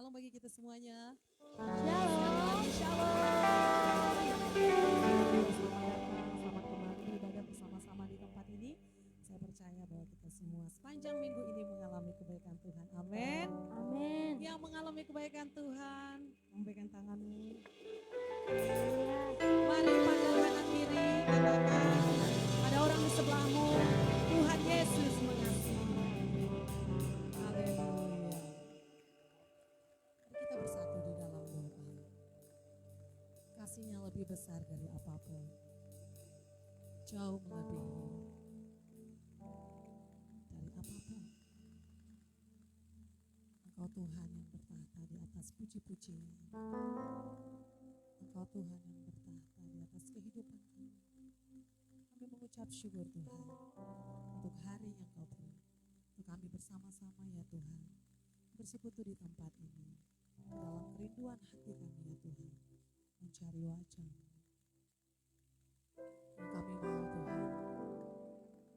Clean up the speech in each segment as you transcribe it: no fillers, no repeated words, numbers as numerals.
shalom bagi kita semuanya. Shalom. Shalom. Selamat datang, selamat kembali beribadah bersama-sama di tempat ini. Saya percaya bahwa kita semua sepanjang minggu ini mengalami kebaikan Tuhan. Amin. Amin. Yang mengalami kebaikan Tuhan, memberikan tanganmu. Mari pandang kanan kiri, katakan, ada orang di sebelahmu, Tuhan Yesus mengasihi. Haleluya. Mari kita bersatu di dalam doa. Kasihnya lebih besar dari apapun. Jauh melebihi dari apapun. Engkau Tuhan yang bertahta di atas puji-pujian. Engkau Tuhan yang bertahta di atas kehidupan kami. Kami mengucap syukur Tuhan untuk hari yang Kau beri. Untuk kami bersama-sama ya Tuhan. Bersekutu di tempat ini. Dalam kerinduan hati kami ya Tuhan. Mencari wajah-Mu. Yang kami mau Tuhan.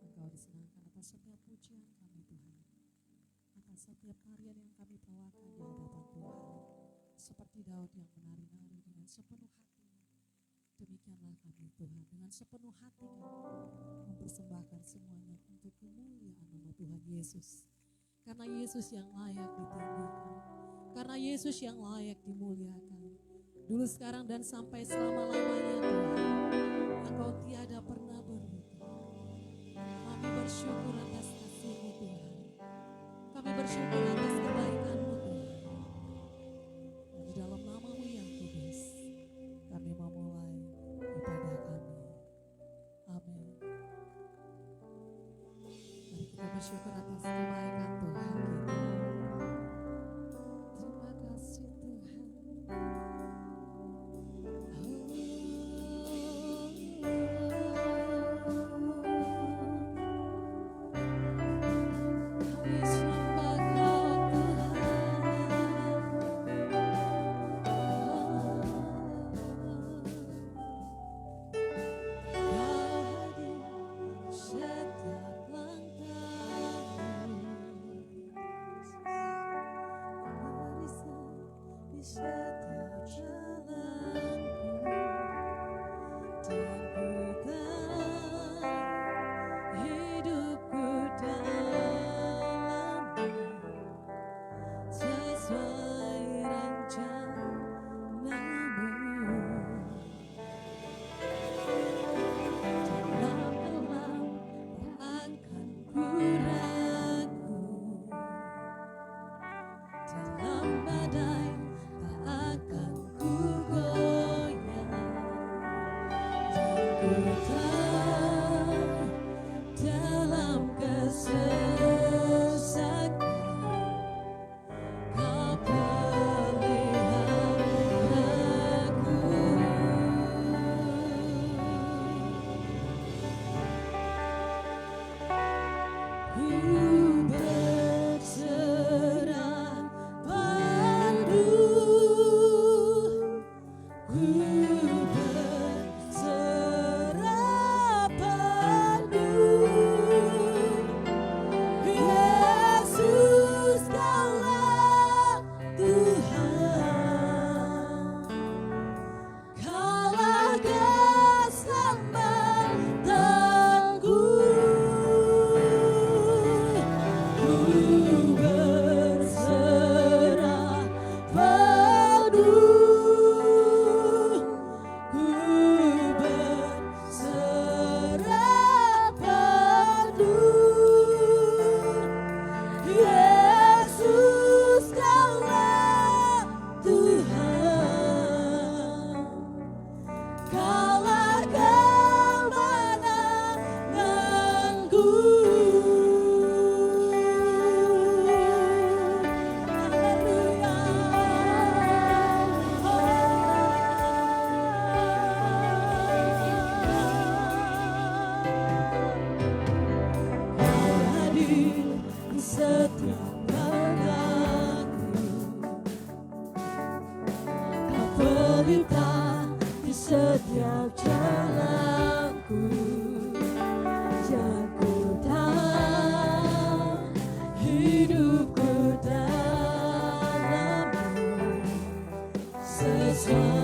Engkau disenangkan atas setiap pujian kami Tuhan. Atas setiap tarian yang kami bawakan di hadapan Tuhan. Seperti Daud yang menari-nari dengan sepenuh hati. Demikianlah kami Tuhan, dengan sepenuh hati kami mempersembahkan semuanya untuk kemuliaan nama Tuhan Yesus. Karena Yesus yang layak ditinggikan, karena Yesus yang layak dimuliakan. Dulu, sekarang, dan sampai selama-lamanya Tuhan, Engkau tiada pernah berhenti. Kami bersyukur atas kasih-Mu Tuhan. Kami bersyukur atas kebaikan-Mu Tuhan. Dan di dalam nama-Mu yang kudus, kami memulai ibadah kami. Amin. Mari kita bersyukur atas kebaikan Tuhan kita. Terima kasih Tuhan. Kami sembah Kau hidupku dalam Kau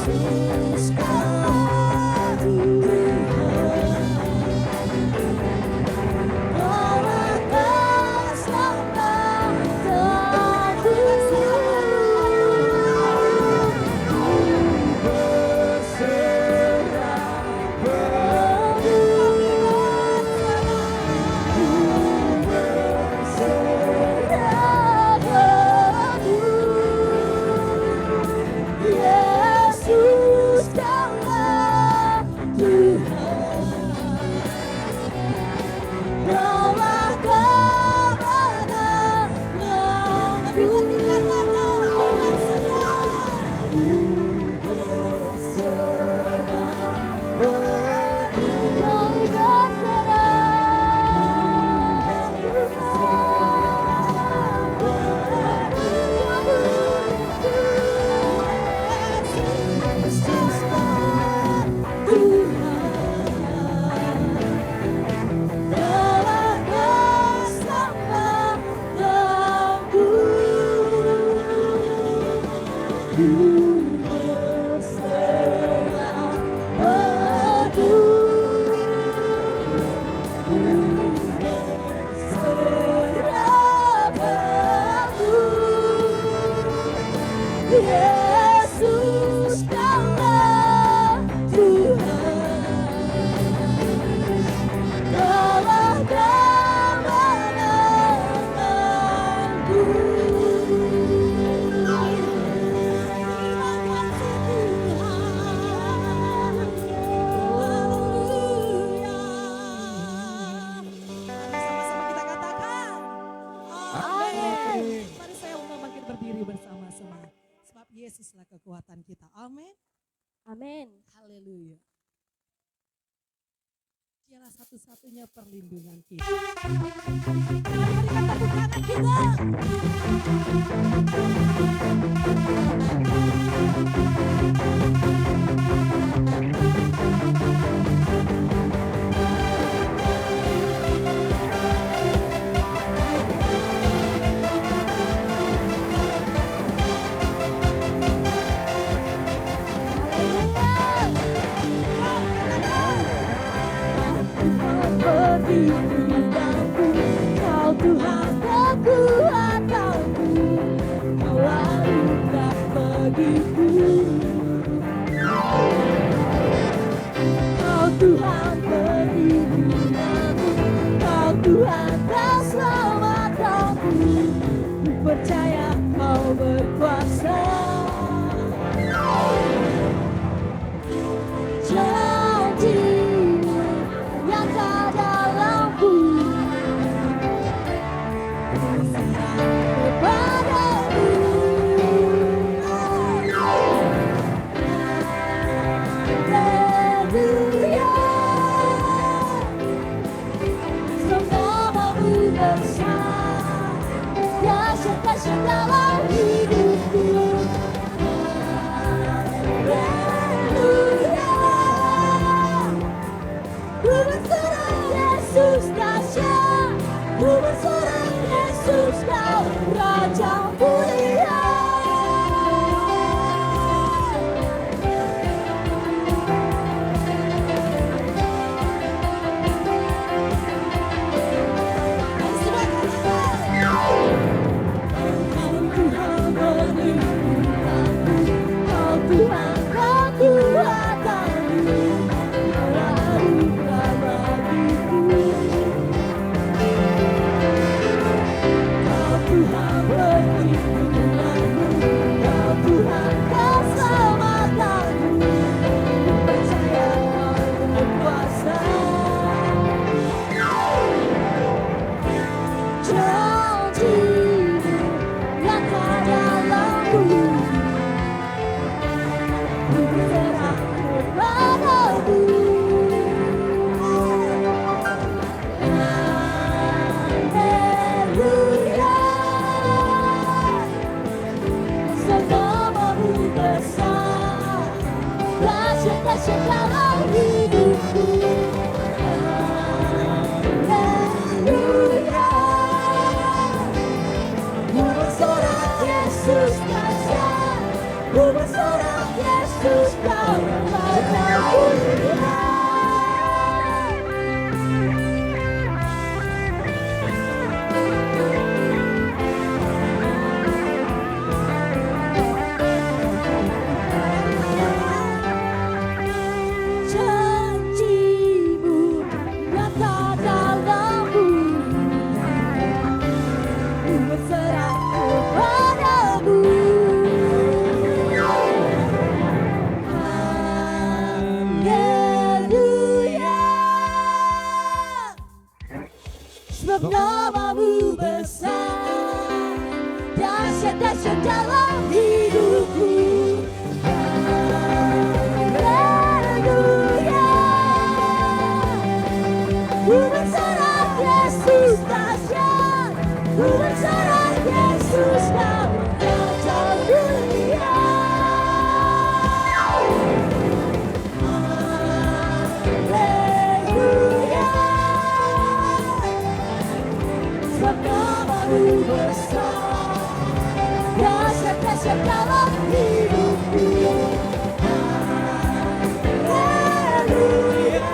Yesus Kau Tuhan, Kau atas nama Tuhanku. Yesus Kaulah Tuhan, Kaulah kemenanganku. Yesus Kaulah Tuhan, Kaulah kemenanganku. Terima kasih Tuhan, haleluya. Sama-sama kita katakan amin. Mari saya undang bangkit berdiri bersama-sama. Sebab Yesuslah kekuatan kita. Amin. Amin. Haleluya. Dialah satu-satunya perlindungan kita. Mari berikan tepuk tangan kita. Perlindunganku, Kau Tuhan kekuatanku, Kau anugerah bagiku. Kau Tuhan perlindunganku, Kau Tuhan keselamatanku, ku percaya Kau berkuasa. Janji-Mu nyata dalamku, kepadamu. Haleluya. Selama-Mu besar, dahsyat-dahsyat dalam hidupku. Haleluya. Ku berserah Yesus dahsyat, ku berserah Yesus Kau Raja mulia. Kau Tuhan perlindunganku, Kau Tuhan kekuatanku, Kau anugerah bagiku. Kau Tuhan perlindunganku, Kau Tuhan keselamatanku, ku percaya Kau berkuasa. Janji-Mu nyata dalamku, ku berserah kepadamu. Haleluya. Selama-Mu besar, dahsyat-dahsyat dalam hidupku. Haleluya. Ku bersorak Yesus dahsyat, ku bersorak Yesus Kau Raja mulia. Janjimu nyata dalamku, ku berserah kepadamu. Haleluya, sebab namamu besar, dahsyat-dahsyat dalam hidupku. Haleluya, ku berserah Yesus dahsyat, ku berserah Yesus kamu Raja dunia. Haleluya, sebab namamu besar, dahsyat-dahsyat dalam hidupku. Haleluya,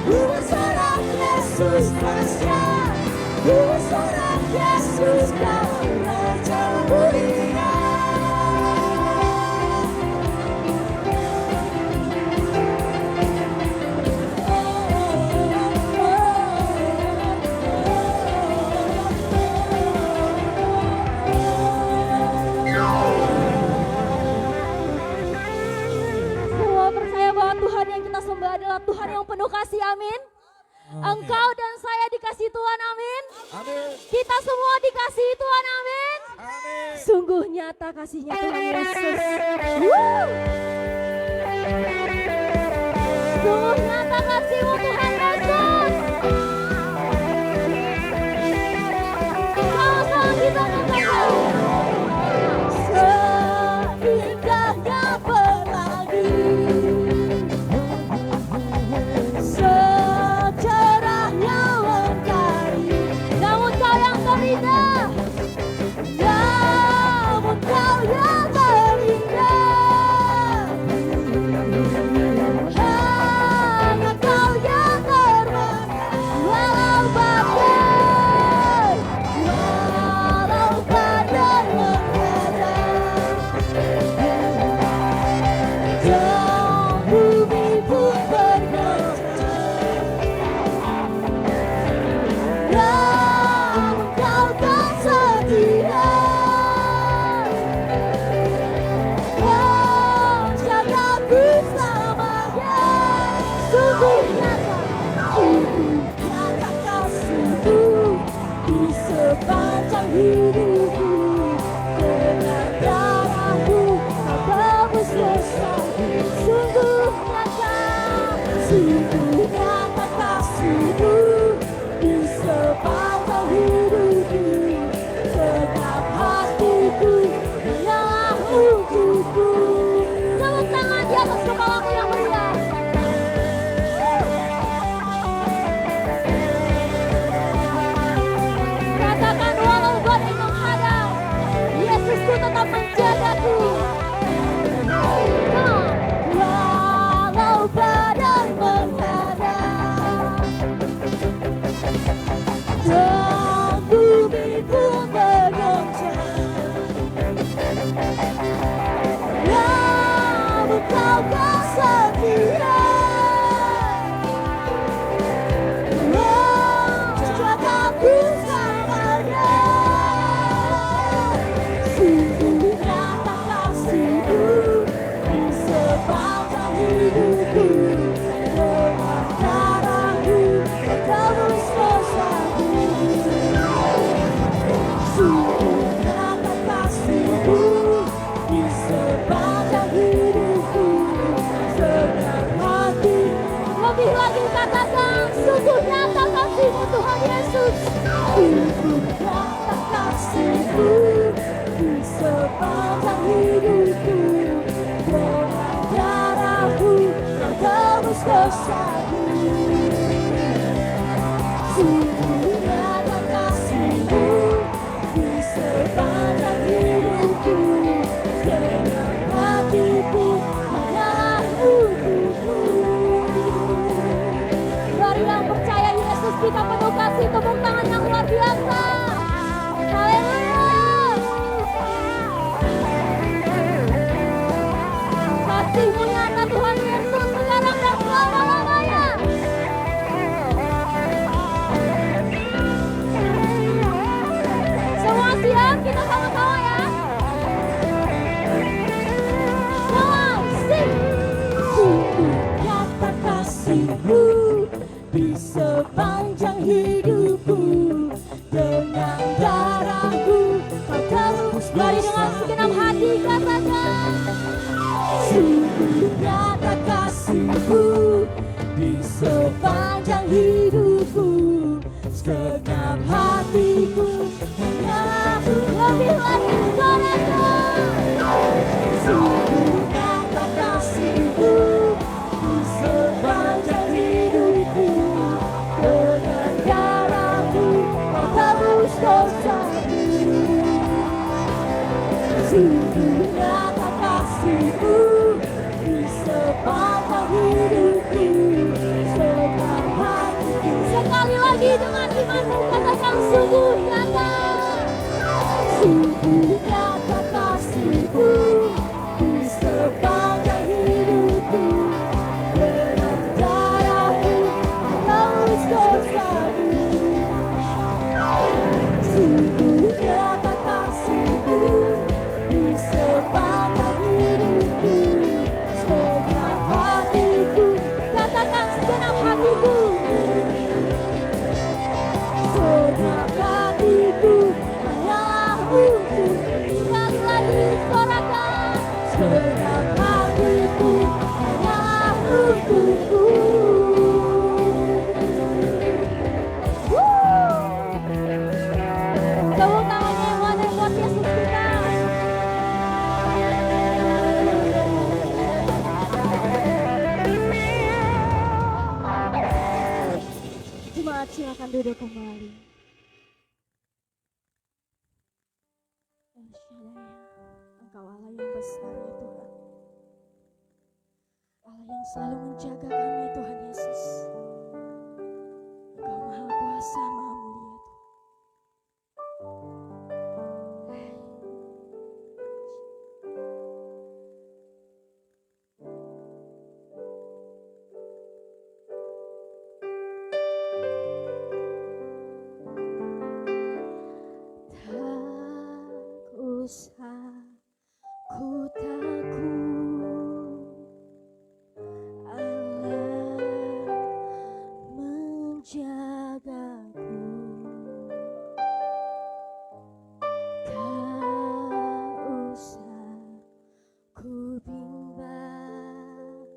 ku berserah Yesus dahsyat, ku berserah Yesus kamu Raja mulia. Semua percaya bahwa Tuhan yang kita sembah adalah Tuhan yang penuh kasih, amin. Engkau dan saya dikasih Tuhan, amin. Kita semua dikasihi Tuhan, amin. Sungguh nyata kasihnya Tuhan Yesus. Woo! Sungguh nyata kasih-Mu Tuhan Yesus. Sama-sama kita mengatakan, seindahnya pelangi, secerahnya mentari, namun Kau yang terindah, namun Kau yang terindah, hanya Kau yang terbaik. Walau badai menghadang, dan bumi pun bergoncang, namun Kau kan setia. Kau jagaku selamanya. Sungguh nyata kasih-Mu di sepanjang hidupku. Dengan darah-Mu Kau tebus dosaku. Sungguh nyata kasih-Mu di sepanjang hidupku. Segenap hatiku hanyalah untukmu. Tepuk tangan di atas kepalaku yang meriah. Katakan, walau badai menghadang, Yesusku tetap menjagaku. Walau badai menghadang, dan bumi pun bergoncang, namun Kau kan setia. Jagaku selamanya. Sungguh nyata kasih-Mu di sepanjang hidupku. Dengan darah-Mu Kau tebus dosaku. Sungguh nyata kasih-Mu di sepanjang hidupku. Segenap hati. Lebih lagi katakan, sungguh nyata kasih-Mu Tuhan Yesus. Sungguh nyata kasih-Mu di sepanjang hidupku. Dengan darah-Mu Kau tebus dosaku. Sungguh nyata kasih-Mu di sepanjang hidupku. Segenap hati. kasih-Mu nyata Tuhan Yesus sekarang dan selama-lamanya. Semua siap, kita sama-sama ya. Wow, sing. Sungguh nyata kasih-Mu di sepanjang hidupku, dengan darah-Mu Kau tebus. Mari dengan segenap hati katakan, sungguh nyata kasih-Mu di sepanjang hidupku, segenap hatiku menyatu. Lebih lagi suaranya, sungguh nyata kasih-Mu di sepanjang hidupku, dengan darah-Mu Kau tebus dosaku. Sungguh nyata kasih-Mu di sepanjang hidupku, segenap hatiku. Sekali lagi dengan imanmu katakan, sungguh nyata. Sungguh nyata kasih-Mu di sepanjang hidupku, dengan darah-Mu Kau tebus dosaku. Sungguh nyata kasih-Mu di sepanjang hidupku, segenap hatiku. Katakan segenap hatiku, segenap hatiku hanyalah untuk. Sekali lagi suarakan, segenap hatiku hanyalah untukku. Tepuk tangannya yang mana buat Yesus kita. Jemaat silakan duduk kembali. El Shaddai, Engkau Allah yang besar ya Tuhan. Allah yang selalu menjaga kami Tuhan Yesus. Engkau maha kuasa, maha mulia Tuhan. Tak usah ku takut, Allah menjagaku. Tak usah ku bimbang,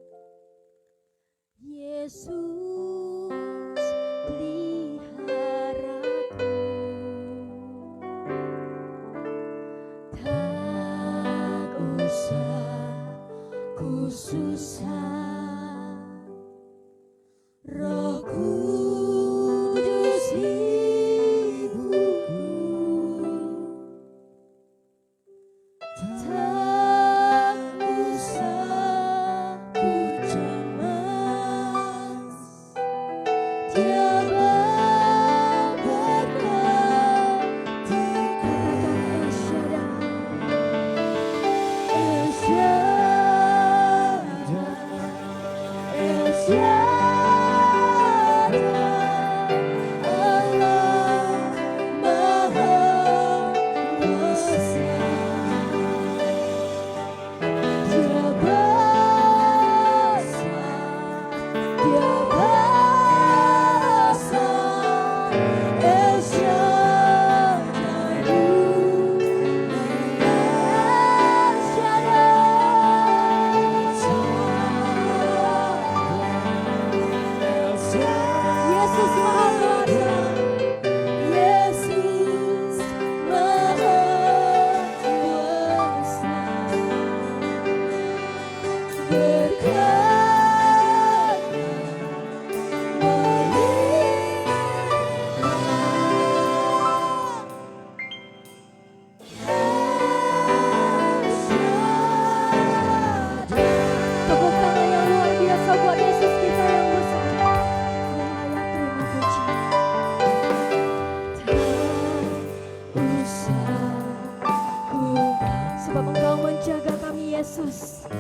Yesus peliharaku. Tak usah ku susah, Roh Kudus hiburku. Tak usah ku cemas, Dia memberkatiku. El Shaddai, El Shaddai, El Shaddai, Allah Maha Kuasa. Dia besar, Dia besar, El Shaddai, El Shaddai. Yesus Maha Kuasa, Yesus Maha Kuasa. Berkat tepuk tangan yang luar biasa buat Yesus kita yang besar, yang layak terima pujian. Tak usah ku, sebab Engkau menjaga kami Yesus.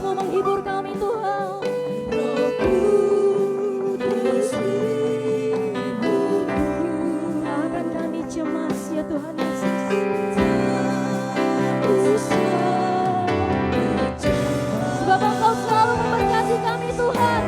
mau menghibur kami Tuhan. Roh Kudus Akan kami cemas ya Tuhan Yesus. Sebab Engkau selalu memberkati kami Tuhan.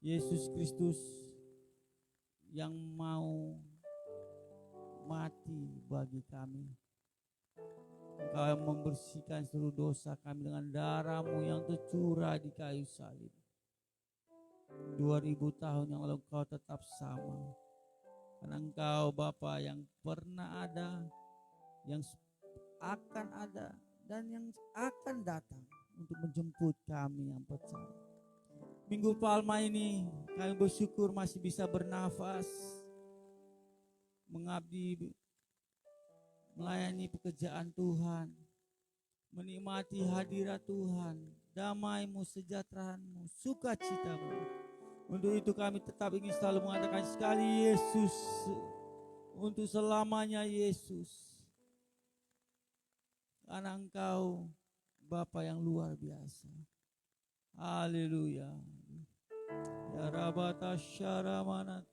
Yesus Kristus yang mau mati bagi kami. Engkau yang membersihkan seluruh dosa kami dengan darah-Mu yang tercurah di kayu salib. 2000 tahun yang lalu Engkau tetap sama. Karena Engkau Bapa yang pernah ada, yang akan ada, dan yang akan datang untuk menjemput kami yang percaya. Minggu Palma ini kami bersyukur masih bisa bernafas, mengabdi, melayani pekerjaan Tuhan, menikmati hadirat Tuhan, damai-Mu, sejahtera-Mu, sukacita-Mu. Untuk itu kami tetap ingin selalu mengatakan sekali Yesus, untuk selamanya Yesus. Karena Engkau Bapa yang luar biasa. Haleluya. Ya Rabata Syaramanat.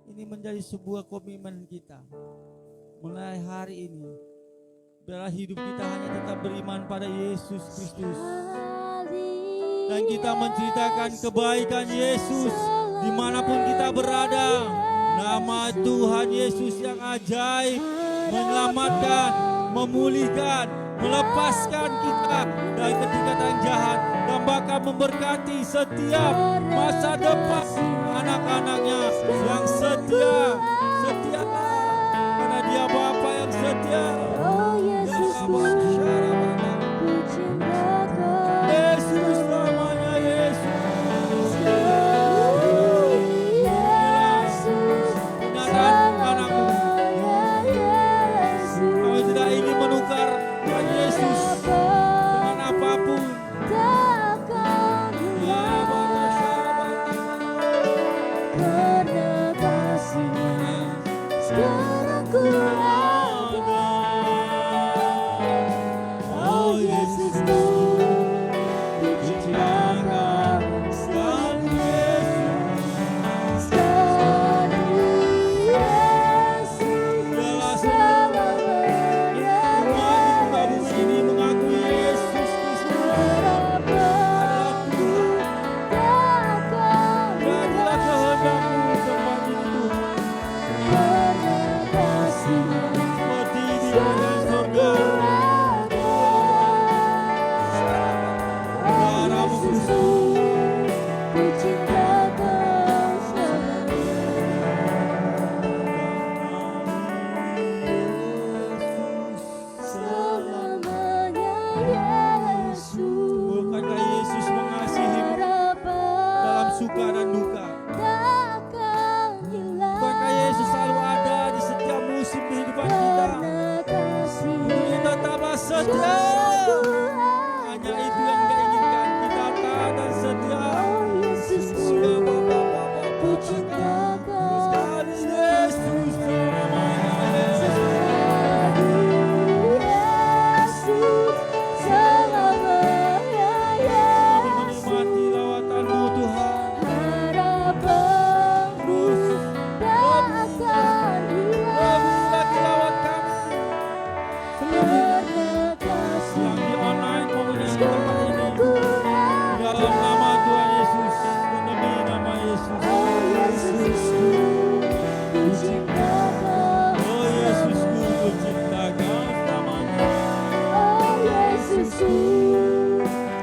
Ini menjadi sebuah komitmen kita. Mulai hari ini, biarlah hidup kita hanya tetap beriman pada Yesus Kristus. Dan kita menceritakan kebaikan Yesus dimanapun kita berada. Nama Tuhan Yesus yang ajaib, menyelamatkan, memulihkan, melepaskan kita dari ketingkatan jahat, dan bahkan memberkati setiap masa depan anak-anaknya yang setia, karena Dia Bapa yang setia. Oh Yesus, Yesus namanya Yesus. Kenyataan anakmu, kau tidak ingin menukar Tuhan Yesus dengan apapun. Sekarang ku ada, oh Yesusku, ku cintakan selalu Yesus, selalu Yesus, selamanya Yesus, Ini mengakui Yesus Kristus. harapanku takkan Jadilah kehendak-Mu tempat ini Tuhan, karena kasih-Mu seperti di dalam surga. Darah-Mu Kristus. ku cintakan selamanya Yesus. Bukankah Yesus mengasihimu dalam suka dan duka? Takkan hilang Bukankah Yesus selalu ada di setiap musim kehidupan kita? karena kasih Kita tetaplah setia. Hanya itu yang Dia inginkan, kita taat dan setia. Oh Yesusku, Ya Bapa, ku cintakan sekali Yesus selamanya Yesus. Yesus, selamanya Yesus. Menikmati lawatan-Mu Tuhan. Harapanku takkan hilang Lebih lagi lawat kami karena kasih yang di online maupun yang di tempat ini. ku Dalam nama Tuhan Yesus dan demi nama Yesus. Oh Yesusku, ku cintakan Oh Yesusku, ku cintakan selamanya. Oh Yesusku,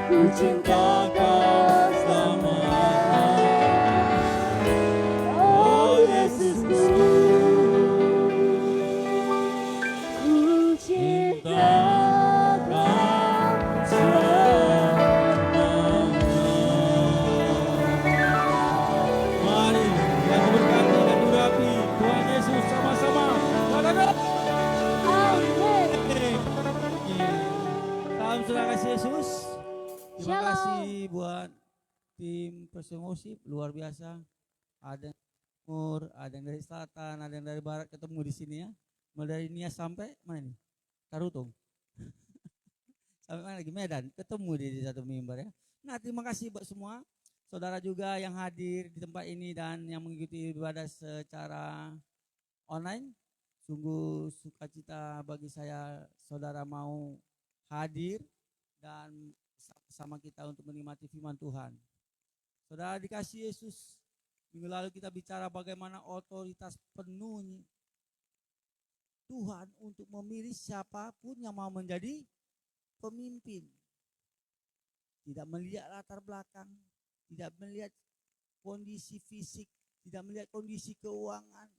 ku cintakan selamanya. Oh Yesusku, ku cintakan selamanya. Mari kita berkati dan urapi Tuhan Yesus sama-sama. Katakan. Amin. Salam terima kasih Yesus. Terima Shalom. kasih buat tim Presiden Worship luar biasa. Ada yang dari timur, ada yang dari selatan, ada yang dari barat ketemu di sini ya. Mulai dari Nias sampai mana nih? Tarutung. Sampai mana lagi? Medan. Ketemu di satu mimbar ya. Nah, terima kasih buat semua saudara juga yang hadir di tempat ini dan yang mengikuti ibadah secara online. Sungguh sukacita bagi saya saudara mau hadir dan sama kita untuk menikmati firman Tuhan. Saudara dikasih Yesus, minggu lalu kita bicara bagaimana otoritas penuh Tuhan untuk memilih siapapun yang mau menjadi pemimpin. Tidak melihat latar belakang, tidak melihat kondisi fisik, tidak melihat kondisi keuangan.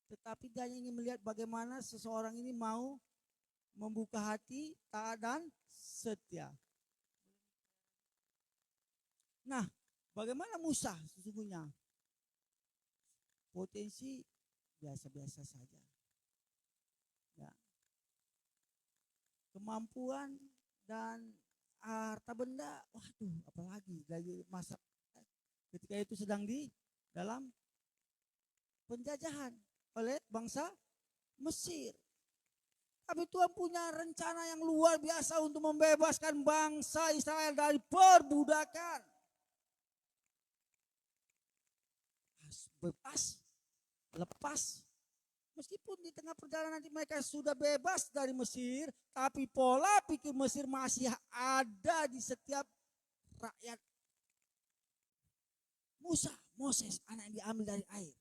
Tetapi dia ingin melihat bagaimana seseorang ini mau membuka hati, taat dan setia. Nah, bagaimana Musa sesungguhnya? Potensi biasa-biasa saja. Ya. Kemampuan dan harta benda, waduh, apalagi dari masa ketika itu sedang di dalam penjajahan oleh bangsa Mesir. Tapi Tuhan punya rencana yang luar biasa untuk membebaskan bangsa Israel dari perbudakan. Bebas, lepas. Meskipun di tengah perjalanan nanti mereka sudah bebas dari Mesir, tapi pola pikir Mesir masih ada di setiap rakyat. Moses, anak yang diambil dari air.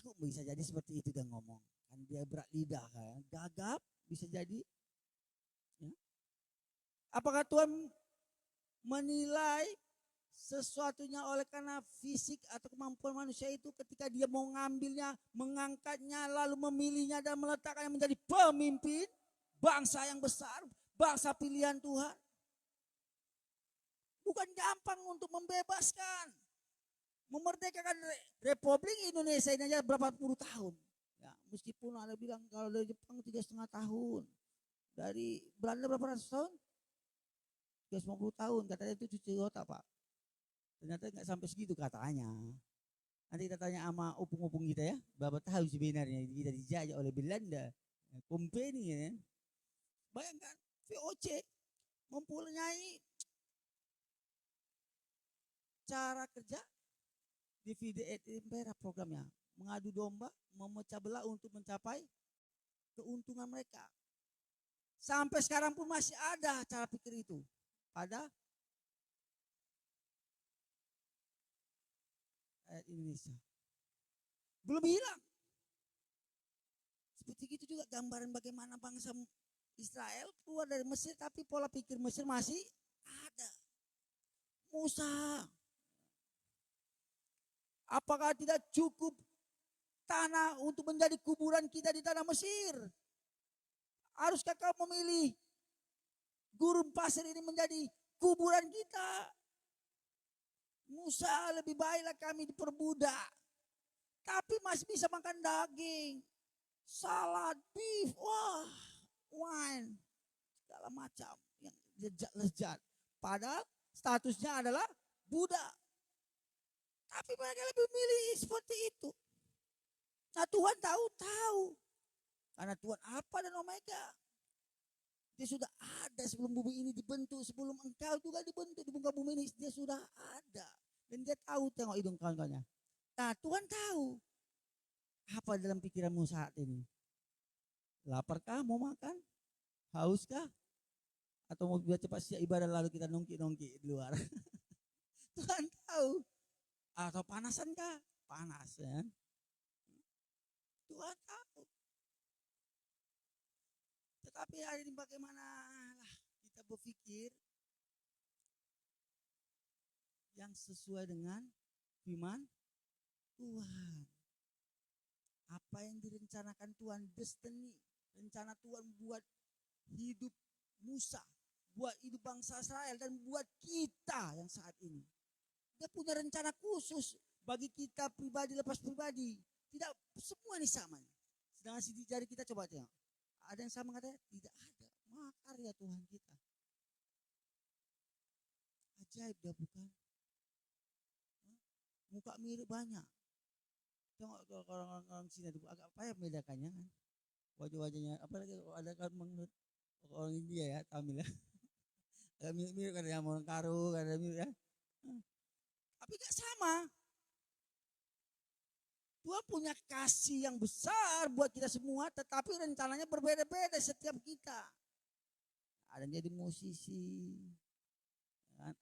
Aku bisa jadi seperti itu dia ngomong. Kan dia berat lidah kan, gagap bisa jadi. Ya. Apakah Tuhan menilai sesuatunya oleh karena fisik atau kemampuan manusia itu ketika dia mau ngambilnya, mengangkatnya, lalu memilihnya dan meletakkannya menjadi pemimpin bangsa yang besar, bangsa pilihan Tuhan? Bukan gampang untuk membebaskan, memerdekakan Republik Indonesia ini aja berapa puluh tahun. Ya, meskipun ada bilang kalau dari Jepang 3,5 tahun, dari Belanda berapa ratus tahun? 350 tahun, katanya itu cuci otak Pak. Ternyata nggak sampai segitu katanya. Nanti kita tanya sama opung-opung kita ya, berapa tahun sebenarnya kita dijajah oleh Belanda, company ya. Bayangkan VOC mempunyai cara kerja divide et impera programnya, mengadu domba, memecah belah untuk mencapai keuntungan mereka. Sampai sekarang pun masih ada cara pikir itu. Ada Indonesia. Belum hilang. Seperti itu juga gambaran bagaimana bangsa Israel keluar dari Mesir, tapi pola pikir Mesir masih ada. Musa, apakah tidak cukup tanah untuk menjadi kuburan kita di tanah Mesir? Haruskah kau memilih gurun pasir ini menjadi kuburan kita? Musa, lebih baiklah kami diperbudak, tapi masih bisa makan daging, salad, beef, wah, wine, segala macam yang lezat. Padahal statusnya adalah budak. Tapi mereka lebih milih seperti itu. Nah Tuhan tahu. Karena Tuhan Alfa dan Omega. Dia sudah ada sebelum bumi ini dibentuk. Sebelum engkau juga dibentuk di muka bumi ini. Dia sudah ada. Dan dia tahu, tengok hidung kawan-kawannya. Nah Tuhan tahu. Apa dalam pikiranmu saat ini? Laparkah mau makan? Hauskah? Atau mau biar cepat siap ibadah lalu kita nongki-nongki di luar? Tuhan tahu. Atau panasankah? Panas ya. Tuhan tahu. Tetapi hari ini bagaimana kita berpikir yang sesuai dengan firman Tuhan. Apa yang direncanakan Tuhan, destiny, rencana Tuhan buat hidup Musa, buat hidup bangsa Israel, dan buat kita yang saat ini. Dia punya rencana khusus bagi kita pribadi lepas pribadi. Tidak semua ini sama. Sedangkan sidik jari kita coba tengok. Ada yang sama katanya? Tidak ada. Makarya Tuhan kita. Ajaib dia bukan? Muka mirip banyak. Tengok orang-orang sini agak payah membedakannya kan. Wajah-wajahnya, apalagi kalau ada kan menurut orang India ya, Tamil ya. Agak mirip-mirip kan yang orang Karo, ada mirip ya. Tapi gak sama. Tuhan punya kasih yang besar buat kita semua, tetapi rencananya berbeda-beda setiap kita. Ada yang jadi musisi,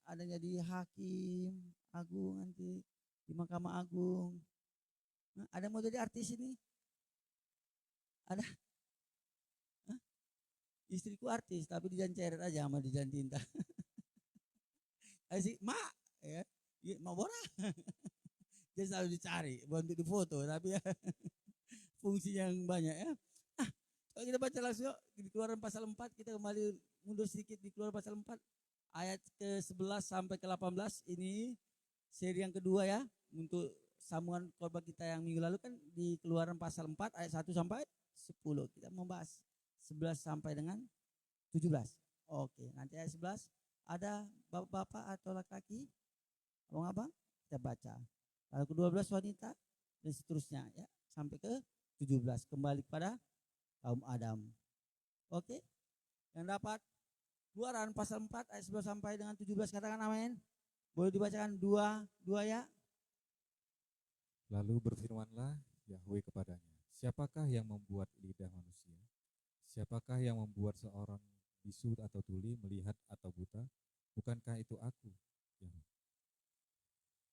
ada yang jadi hakim agung nanti di Mahkamah Agung. Ada yang mau jadi artis ini? Ada? Hah? Istriku artis, tapi dijanceret aja sama Dijan Tinta. Asik, mak, ya, mak Bora. Dia selalu dicari, untuk difoto, tapi ya fungsi yang banyak ya. Kalau kita baca langsung yuk, di Keluaran pasal 4, kita kembali mundur sedikit di Keluaran pasal 4, ayat ke-11 sampai ke-18, ini seri yang kedua ya, untuk sambungan khotbah kita yang minggu lalu kan di Keluaran pasal 4, ayat 1 sampai 10. Kita membahas 11 sampai dengan 17. Oke, nanti ayat 11 ada bapak-bapak atau laki-laki, abang-abang, kita baca. Lalu ke-12 wanita dan seterusnya ya sampai ke 17 kembali kepada kaum Adam. Oke. Yang dapat Keluaran pasal 4 ayat 11 sampai dengan 17 katakan amin. Boleh dibacakan dua ya. Lalu berfirmanlah Yahweh kepadanya, siapakah yang membuat lidah manusia? Siapakah yang membuat seorang bisu atau tuli, melihat atau buta? Bukankah itu aku, Yahweh?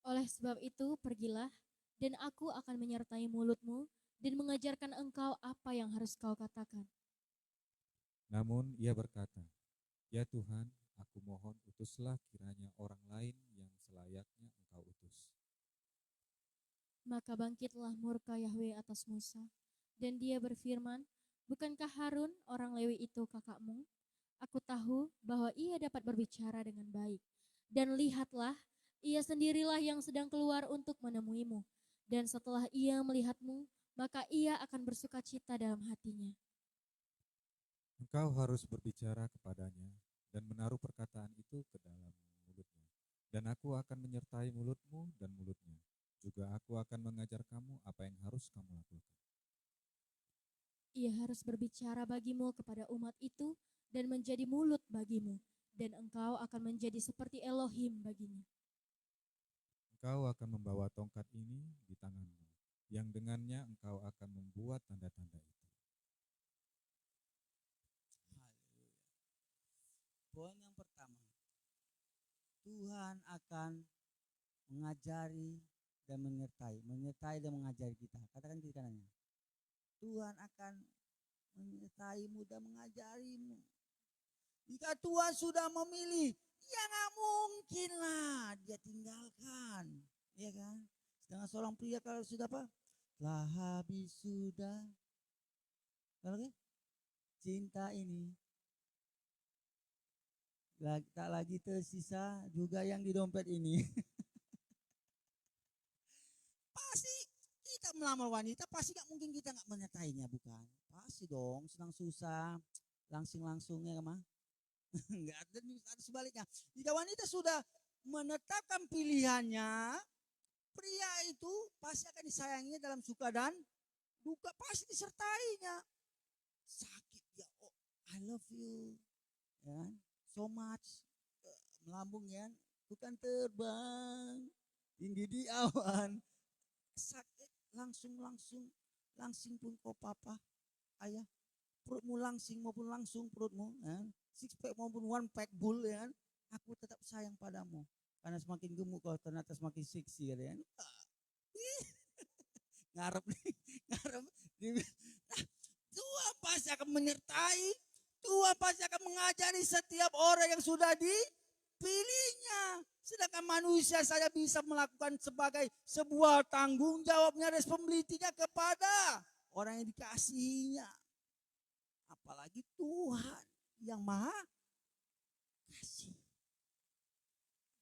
Oleh sebab itu pergilah, dan aku akan menyertai mulutmu dan mengajarkan engkau apa yang harus kau katakan. Namun ia berkata, ya Tuhan, aku mohon utuslah kiranya orang lain yang selayaknya engkau utus. Maka bangkitlah murka Yahweh atas Musa, dan dia berfirman, bukankah Harun orang Lewi itu kakakmu? Aku tahu bahwa ia dapat berbicara dengan baik. Dan lihatlah, ia sendirilah yang sedang keluar untuk menemuimu. Dan setelah ia melihatmu, maka ia akan bersuka cita dalam hatinya. Engkau harus berbicara kepadanya dan menaruh perkataan itu ke dalam mulutnya. Dan aku akan menyertai mulutmu dan mulutnya. Juga aku akan mengajar kamu apa yang harus kamu lakukan. Ia harus berbicara bagimu kepada umat itu dan menjadi mulut bagimu. Dan engkau akan menjadi seperti Elohim baginya. Engkau akan membawa tongkat ini di tanganmu, yang dengannya engkau akan membuat tanda-tanda itu. Haleluya. Poin yang pertama, Tuhan akan mengajari dan menyertai dan mengajari kita. Katakan kiri kanannya, Tuhan akan menyertaimu dan mengajarimu. Jika Tuhan sudah memilih, ya nggak mungkin lah dia tinggalkan, ya kan? Sedangkan seorang pria kalau sudah apa? Telah habis sudah, kalau cinta ini tak lagi tersisa juga yang di dompet ini. Pasti kita melamar wanita, pasti nggak mungkin kita nggak menyertainya, bukan? Pasti dong, senang susah, langsung ya mah. Enggak ada sebaliknya. Jika wanita sudah menetapkan pilihannya, pria itu pasti akan disayanginya dalam suka dan duka, pasti disertainya. Sakit ya, oh I love you, ya kan? So much, melambung ya, bukan terbang tinggi di awan. Sakit langsung pun kau papa, ayah, perutmu langsing maupun langsung perutmu, ya. Six pack maupun one pack bull ya, aku tetap sayang padamu karena semakin gemuk kau ternyata semakin seksi ya. Ngarep nih, ngarep. Nah, Tuhan pasti akan menyertai, Tuhan pasti akan mengajari setiap orang yang sudah dipilihnya. Sedangkan manusia saya bisa melakukan sebagai sebuah tanggung jawabnya, responsibility-nya kepada orang yang dikasihinya. Apalagi Tuhan yang maha kasih.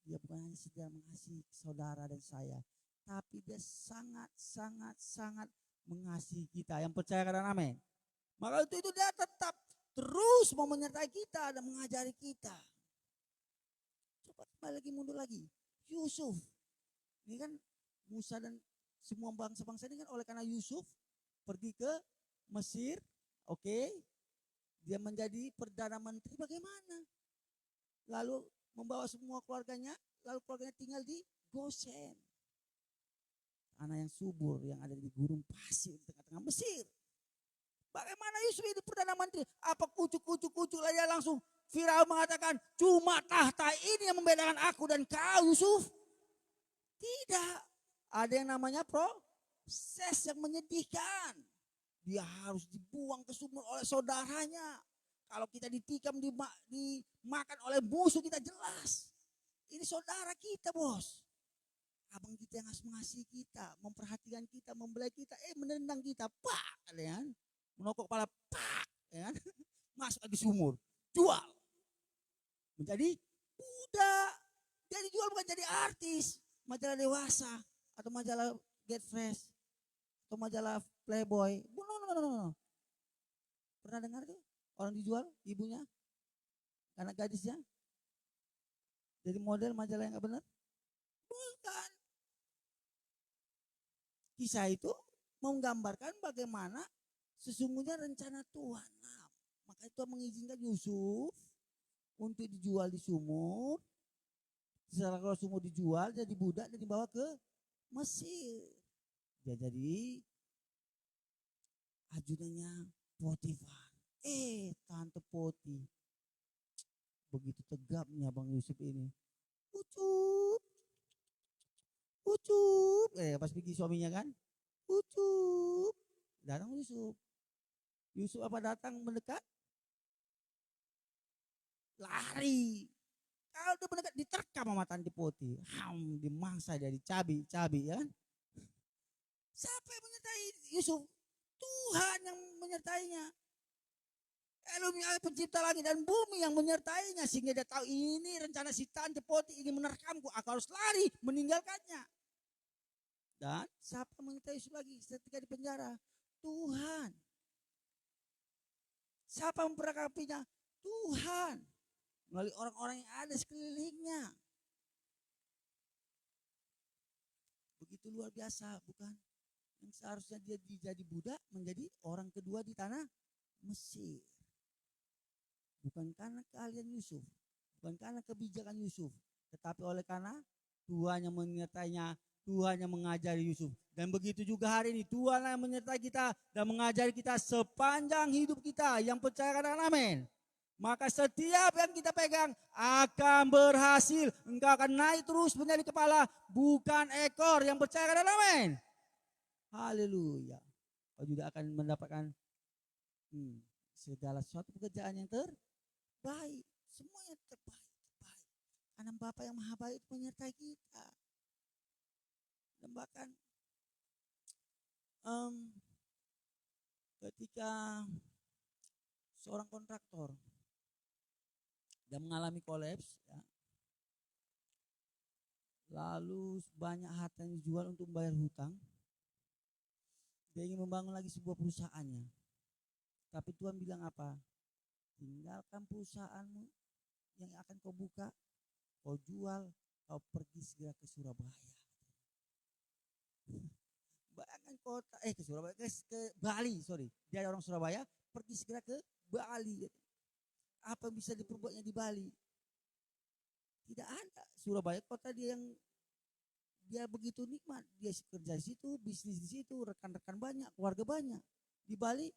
Dia bukan hanya sekedar mengasihi saudara dan saya, tapi dia sangat mengasihi kita. Yang percaya katakan amin. Maka itu dia tetap terus mau menyertai kita dan mengajari kita. Coba kembali lagi, mundur lagi. Yusuf, ini kan Musa dan semua bangsa-bangsa ini kan oleh karena Yusuf pergi ke Mesir, oke. Dia menjadi perdana menteri, bagaimana? Lalu membawa semua keluarganya, lalu keluarganya tinggal di Gosen. anak yang subur yang ada di gurun pasir di tengah-tengah Mesir. Bagaimana Yusuf ini Perdana Menteri? Apa kucuk aja langsung Firaun mengatakan cuma tahta ini yang membedakan aku dan kau Yusuf? Tidak. Ada yang namanya proses yang menyedihkan. Dia harus dibuang ke sumur oleh saudaranya. Kalau kita ditikam, dimakan oleh musuh kita jelas. Ini saudara kita bos. Abang kita yang harus mengasihi kita, memperhatikan kita, membelai kita, menendang kita, pak, kalian. Menokok kepala, pak, ya kan? Masuk lagi sumur, jual. Menjadi budak. Dia dijual bukan jadi artis, majalah dewasa, atau majalah Get Fresh, atau majalah Playboy. No. Pernah dengar tuh? Orang dijual, ibunya, anak gadisnya, jadi model majalah yang gak benar? Bukan. Kisah itu menggambarkan bagaimana sesungguhnya rencana Tuhan. Nah, maka Tuhan mengizinkan Yusuf untuk dijual di sumur. Setelah kalau sumur dijual, jadi budak dan dibawa ke Mesir. Dia jadi ajudannya Potifar. Tante Poti. Begitu tegapnya Bang Yusuf ini. Ucup. Pas pergi suaminya kan. Ucup. Datang Yusuf. Yusuf apa datang mendekat? Lari. Kalau dia mendekat diterkam sama Tante Poti. Dimangsa dia dicabi ya kan. Siapa yang menyertai Yusuf? Tuhan yang menyertainya. Elohim pencipta langit dan bumi yang menyertainya. Sehingga dia tahu ini rencana si Tante Poti ingin menerkamku. Aku harus lari meninggalkannya. Dan siapa menyertai Yusuf lagi ketika di penjara? Tuhan. Siapa memperlengkapinya? Tuhan. Melalui orang-orang yang ada sekelilingnya. Begitu luar biasa, bukan? Yang seharusnya dia jadi budak menjadi orang kedua di tanah Mesir. Bukan karena keahlian Yusuf, bukan karena kebijakan Yusuf, tetapi oleh karena Tuhan yang menyertainya, Tuhan yang mengajari Yusuf. Dan begitu juga hari ini Tuhan yang menyertai kita dan mengajari kita sepanjang hidup kita. Yang percaya katakan amin. Maka setiap yang kita pegang akan berhasil. Engkau akan naik terus menjadi kepala, bukan ekor. Yang percaya katakan amin. Haleluya. Kau juga akan mendapatkan segala sesuatu pekerjaan yang terbaik. Semuanya terbaik. Karena Bapa yang Maha Baik menyertai kita. Dan bahkan ketika seorang kontraktor dia mengalami kolaps, ya, lalu banyak harta yang dijual untuk membayar hutang, dia ingin membangun lagi sebuah perusahaannya. Tapi Tuhan bilang apa? Tinggalkan perusahaanmu yang akan kau buka, kau jual, kau pergi segera ke Surabaya. Bayangkan kota, ke Surabaya, ke Bali, sorry. Dia orang Surabaya, pergi segera ke Bali. Apa bisa diperbuatnya di Bali? Tidak ada. Surabaya kota dia yang dia begitu nikmat. Dia kerja di situ, bisnis di situ, rekan-rekan banyak, keluarga banyak. Di Bali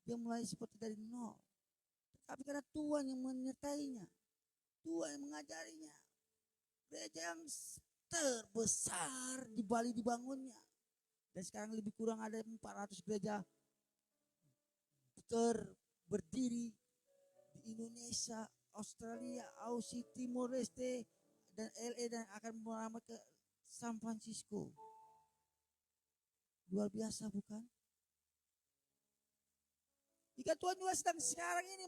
dia mulai seperti dari nol. Tapi karena Tuhan yang menyertainya, Tuhan yang mengajarinya, gereja yang terbesar di Bali dibangunnya. Dan sekarang lebih kurang ada 400 gereja berdiri di Indonesia, Australia, Aussie, Timor Leste, dan LA, dan akan merambat ke San Francisco. Luar biasa bukan? Jika Tuhan juga sedang sekarang ini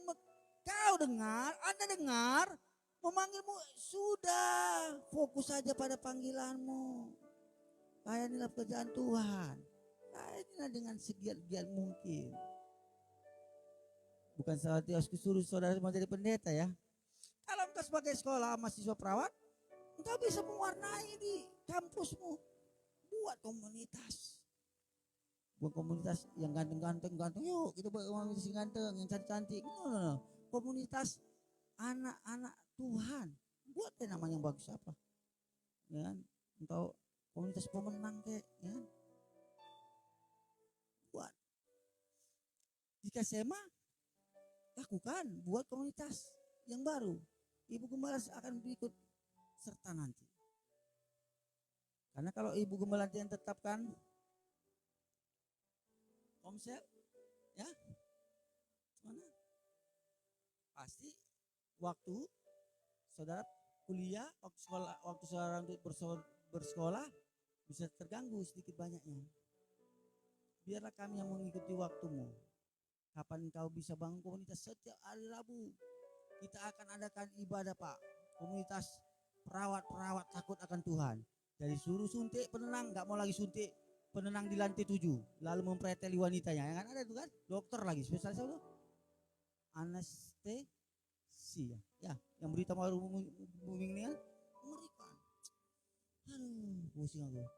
kau dengar, Anda dengar, memanggilmu, sudah fokus saja pada panggilanmu. Layanilah pekerjaan Tuhan. Layanilah dengan segiat-giat mungkin. Bukan seperti harus disuruh saudara menjadi pendeta ya. Kalau engkau sebagai sekolah mahasiswa perawat, engkau bisa mewarnai di kampusmu. Buat komunitas. Bukan komunitas yang ganteng-ganteng, yuk kita buat komunitas yang ganteng, yang cantik-cantik. No. Komunitas anak-anak Tuhan. Buat namanya yang bagus apa? Ya kan? Engkau komunitas pemenang kayak ya. Buat jika SMA lakukan, buat komunitas yang baru. Ibu Gembala akan ikut serta nanti. Karena kalau Ibu Gembala yang tetapkan komsel, ya, mana? Pasti waktu saudara kuliah, waktu saudara untuk bersekolah bisa terganggu sedikit banyaknya. Biarlah kami yang mengikuti waktumu. Kapan kau bisa bangun komunitas? Setiap hari Rabu kita akan adakan ibadah, Pak. Komunitas perawat takut akan Tuhan. Dari suruh suntik penenang, nggak mau lagi suntik penenang di lantai 7, lalu mempreteli wanitanya. Yang kan ada itu kan, dokter lagi spesialis itu anestesia. Ya, yang berita baru booming ini kan mengerikan. Aduh, pusing aku.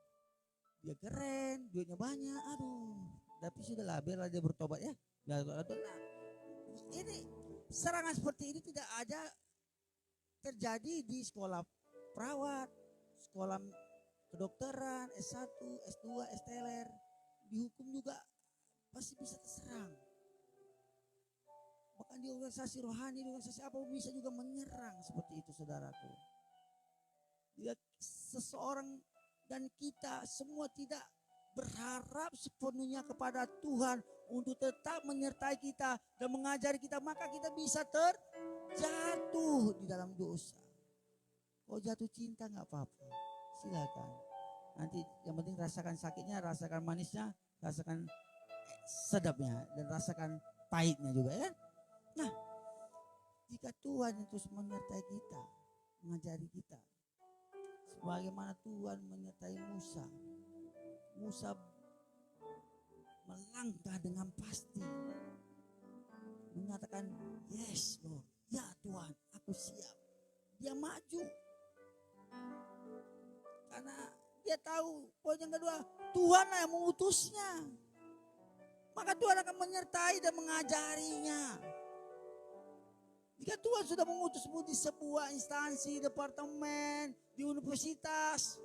Dia keren, duitnya banyak. Aduh, tapi sudahlah, biarlah dia bertobat ya. Ini serangan seperti ini tidak ada terjadi di sekolah perawat, sekolah kedokteran, S1, S2, STLR. Di hukum juga pasti bisa terserang. Bahkan di organisasi rohani, di organisasi apa bisa juga menyerang seperti itu, saudaraku. Jika seseorang dan kita semua tidak berharap sepenuhnya kepada Tuhan untuk tetap menyertai kita dan mengajari kita, maka kita bisa terjatuh di dalam dosa. Kalau jatuh cinta nggak apa-apa, silakan. Nanti yang penting rasakan sakitnya, rasakan manisnya, rasakan sedapnya, dan rasakan pahitnya juga ya. Nah, jika Tuhan terus menyertai kita, mengajari kita, sebagaimana Tuhan menyertai Musa. Musa melangkah dengan pasti, mengatakan yes Lord, ya Tuhan, aku siap. Dia maju karena dia tahu poin yang kedua, Tuhan yang mengutusnya, maka Tuhan akan menyertai dan mengajarinya. Jika Tuhan sudah mengutusmu di sebuah instansi, departemen, di universitas,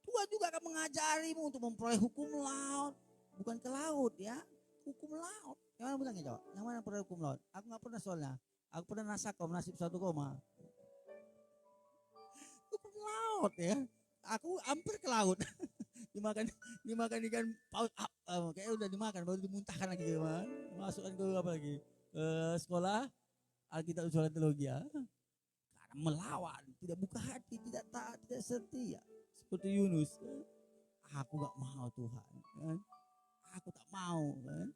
Tuhan juga akan mengajarimu untuk memperoleh hukum laut. Bukan ke laut ya, hukum laut. Yang mana bilangnya jawab? Yang mana pernah hukum laut? Aku gak pernah soalnya. Aku pernah nasakom, nasib 1 koma. Hukum laut ya. Aku hampir ke laut. dimakan ikan paus. Kayaknya udah dimakan, baru dimuntahkan lagi. Masukkan ke apa lagi? Sekolah Alkitab usulan teologi ya. Karena melawan, tidak buka hati, tidak taat, tidak setia. Seperti Yunus, aku gak mau Tuhan, kan? Aku tak mau, kan?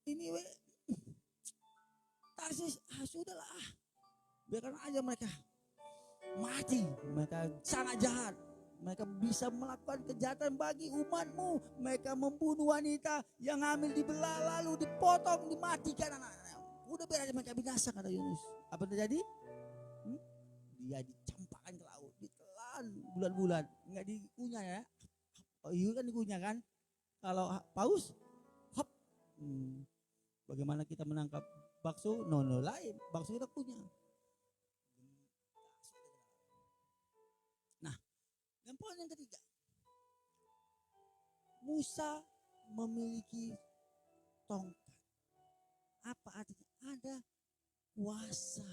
Ini Tarsis, sudahlah, biarkan aja mereka mati, mereka sangat jahat, mereka bisa melakukan kejahatan bagi umatmu, mereka membunuh wanita yang hamil dibelah lalu dipotong, dimatikan anak-anaknya. Udah biar aja mereka binasa, kata Yunus. Apa terjadi? Dia dicampakkan ke laut, ditelan bulan-bulan, nggak dikunyah ya. Hiu kan dikunyah kan. Kalau paus, hop. Bagaimana kita menangkap bakso? No lain, bakso kita kunyah. Nah, yang poin yang ketiga, Musa memiliki tongkat. Apa artinya? Ada kuasa.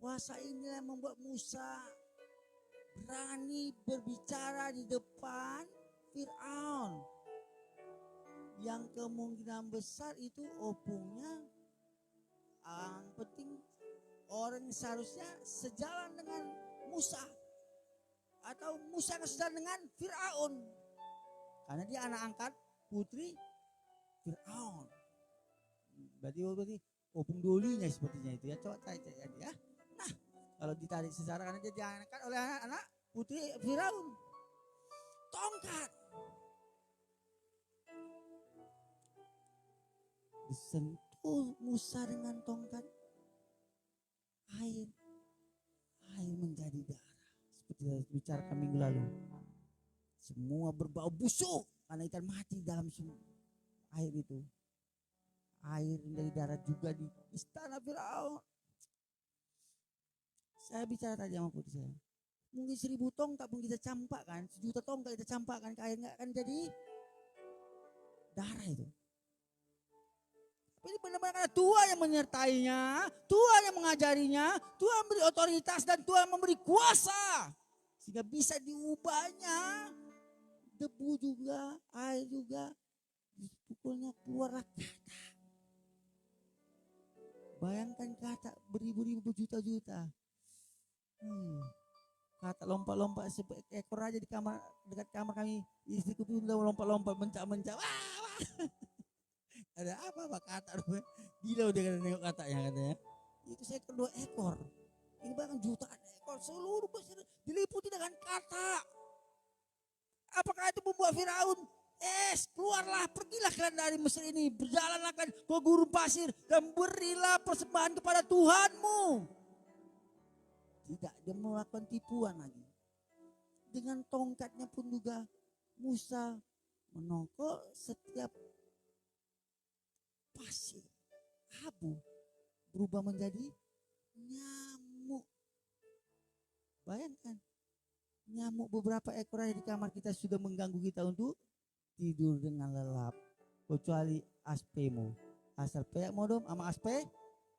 Kuasa ini yang membuat Musa berani berbicara di depan Fir'aun. Yang kemungkinan besar itu opungnya, yang penting orang seharusnya sejalan dengan Musa. Atau Musa sejalan dengan Fir'aun. Karena dia anak angkat putri Fir'aun. Berarti opung dolinya sepertinya itu ya. Coba cari ya. Nah, kalau ditarik secara karena dia diangkat oleh anak putri Firaun. Tongkat. Disentuh Musa dengan tongkat. Air menjadi darah. Seperti yang bicarakan minggu lalu. Semua berbau busuk karena ikan mati dalam air itu. Air menjadi darah juga di istana Firaun. Saya bicara tadi sama putri saya. Mungkin 1000 tongkat pun kita campakkan, 1.000.000 tongkat kita campakkan ke air, nggak akan jadi darah itu. Ini benar-benar karena Tuhan yang menyertainya, Tuhan yang mengajarinya, Tuhan memberi otoritas dan Tuhan memberi kuasa. Sehingga bisa diubahnya. Debu juga, air juga, dipukulnya keluarlah kata. Bayangkan kata beribu-ribu juta-juta. Kata lompat-lompat seekor aja di kamar, dekat kamar kami, istriku pun udah lompat-lompat, mencak-mencak. Wah. Ada apa kata? Gila dia kata nengok katanya katanya. Itu seekor 2 ekor. Ini bahkan jutaan ekor, seluruh Mesir diliputi dengan kata. Apakah itu membuat Firaun? Keluarlah, pergilah kalian dari Mesir ini, berjalanlah ke gurun pasir dan berilah persembahan kepada Tuhanmu. Tidak, dia melakukan tipuan lagi. Dengan tongkatnya pun juga Musa menongkol setiap pasir, abu berubah menjadi nyamuk. Bayangkan, nyamuk beberapa ekor di kamar kita sudah mengganggu kita untuk tidur dengan lelap. Kecuali aspemu. Asal peak modom sama aspe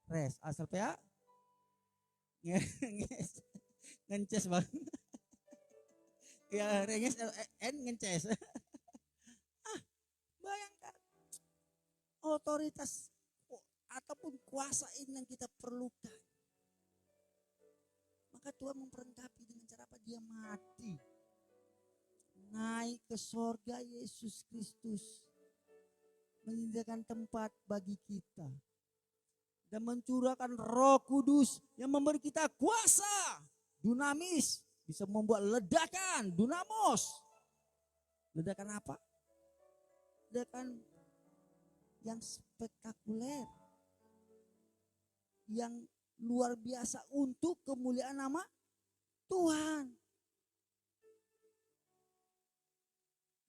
res. Asal peak ngences bang. Ya renges ngences. Bayangkan otoritas ataupun kuasa ini yang kita perlukan. Maka Tuhan memperlengkapi dengan cara apa? Dia mati, naik ke sorga Yesus Kristus, menyediakan tempat bagi kita dan mencurahkan Roh Kudus yang memberi kita kuasa dunamis, bisa membuat ledakan dunamos. Ledakan apa? Ledakan yang spektakuler, yang luar biasa untuk kemuliaan nama Tuhan.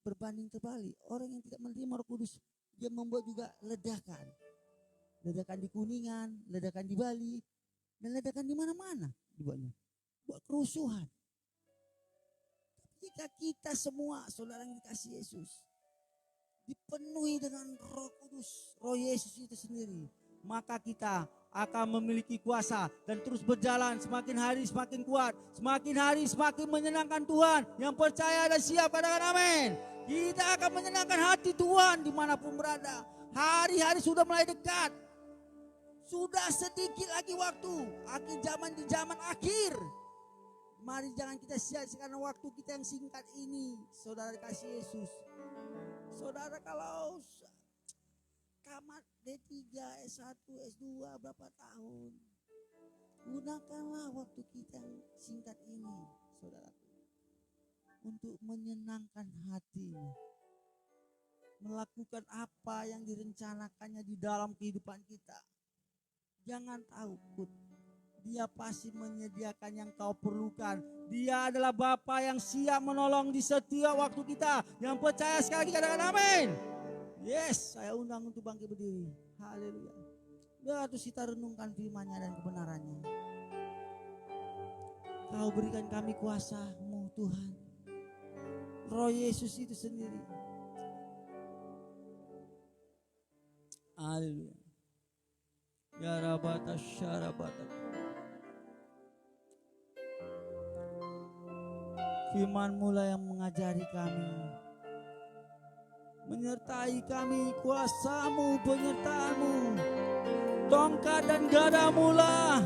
Berbanding terbalik, orang yang tidak menerima Roh Kudus, dia membuat juga ledakan. Ledakan di Kuningan, ledakan di Bali, dan ledakan di mana-mana dibuatnya. Buat kerusuhan. Jika kita semua, saudara yang dikasih Yesus, dipenuhi dengan Roh Kudus, Roh Yesus itu sendiri, maka kita akan memiliki kuasa dan terus berjalan semakin hari semakin kuat, semakin hari semakin menyenangkan Tuhan. Yang percaya dan siap katakan amin. Kita akan menyenangkan hati Tuhan dimanapun berada. Hari-hari sudah mulai dekat. Sudah sedikit lagi waktu. Akhir zaman di zaman akhir. Mari jangan kita sia-siakan waktu kita yang singkat ini. Saudara kasih Yesus. Saudara kalau tamat D3, S1, S2 berapa tahun. Gunakanlah waktu kita yang singkat ini, saudara, untuk menyenangkan hatinya. Melakukan apa yang direncanakannya di dalam kehidupan kita. Jangan takut. Dia pasti menyediakan yang kau perlukan. Dia adalah Bapa yang siap menolong di setiap waktu kita. Yang percaya sekali lagi katakan amin. Yes, saya undang untuk bangkit berdiri. Haleluya. Biar terus kita renungkan firman-Nya dan kebenarannya. Kau berikan kami kuasa-Mu Tuhan. Roh Yesus itu sendiri. Haleluya. Ya rabata syarabata. Firman-Mu lah yang mengajari kami, menyertai kami, kuasa-Mu, penyertaan-Mu, tongkat dan gadamu lah.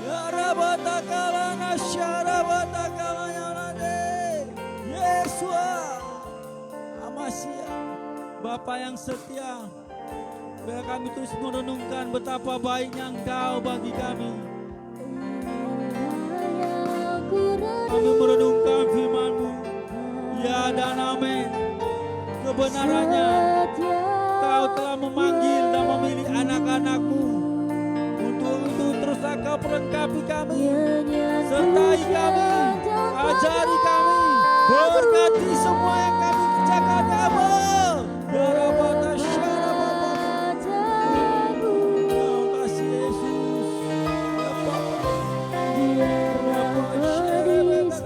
Ya rabata kalana syarabata kalanya nade. Yesua Amasia, Bapa yang setia. Biar kami terus merenungkan betapa baiknya Engkau bagi kami. Kami merenungkan firman-Mu. Ya dan amin. Kebenarannya Kau telah memanggil dan memilih anak-anak-Mu. Untuk itu teruslah Kau perlengkapi kami, sertai kami, ajari kami, berkati semua yang kami kerjakan. Amin. Ya Rabbana syarabata. Terima kasih Yesus. Ya Bapa. Ya Bapa syarabata.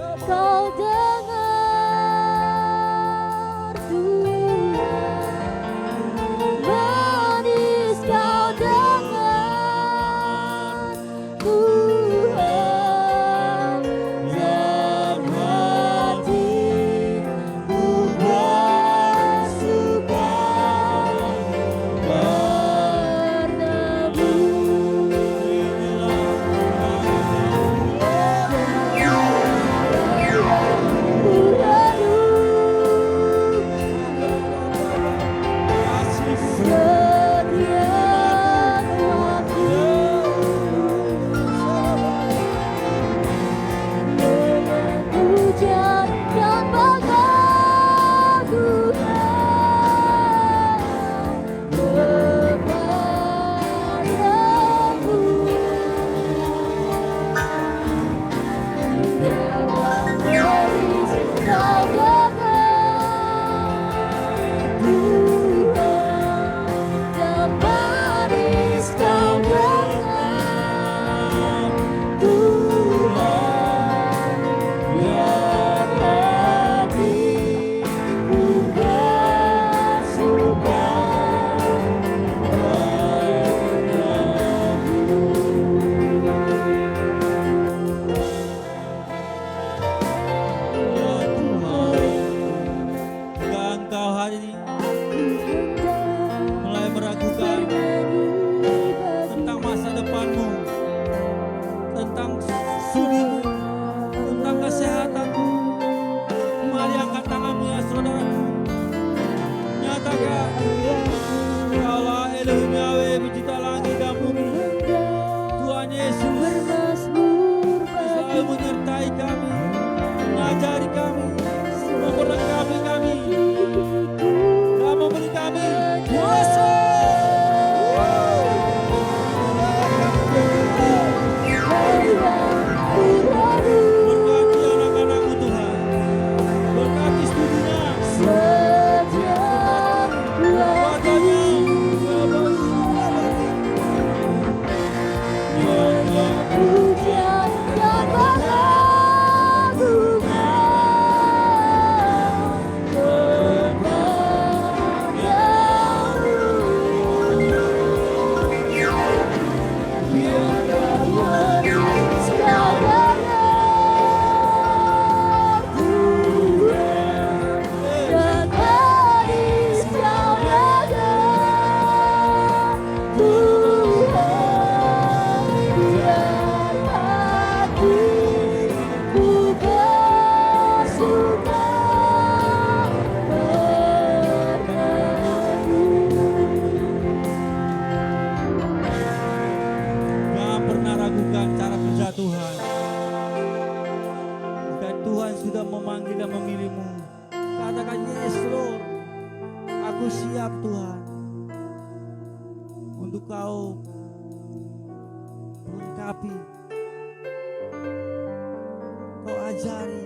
Engkau menyertai kami, mengajari kami, memperlengkapi kami, dan memberi kami kuasa. Berkati anak-anakmu Tuhan, berkati studinya, kuatanya, jangan pernah ragukan cara kerja Tuhan. Dan Tuhan sudah memanggil dan memilihmu. Katakan, yes Lord, aku siap Tuhan untuk kau melengkapi, kau ajari,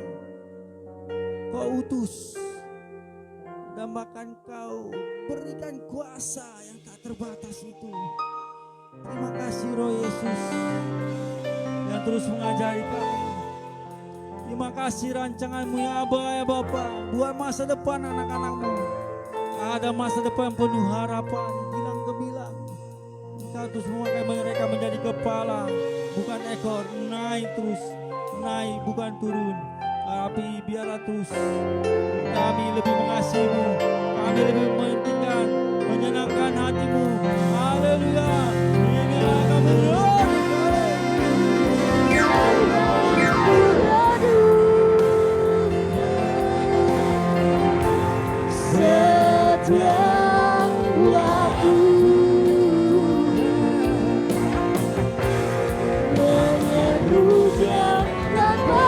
kau utus, dan bahkan kau berikan kuasa yang tak terbatas itu. Terima kasih Roh Yesus yang terus mengajari kami. Terima kasih rancanganmu ya Aba ya Bapa buat masa depan anak-anakmu. Ada masa depan penuh harapan, bilang gemilang. Engkau terus memakai mereka menjadi kepala, bukan ekor. Naik terus, naik bukan turun. Tapi biarlah terus kami lebih mengasihimu, kami lebih mementingkan, menyenangkan hatimu. Haleluya. Inilah kami setiap waktu menyerukan tanpa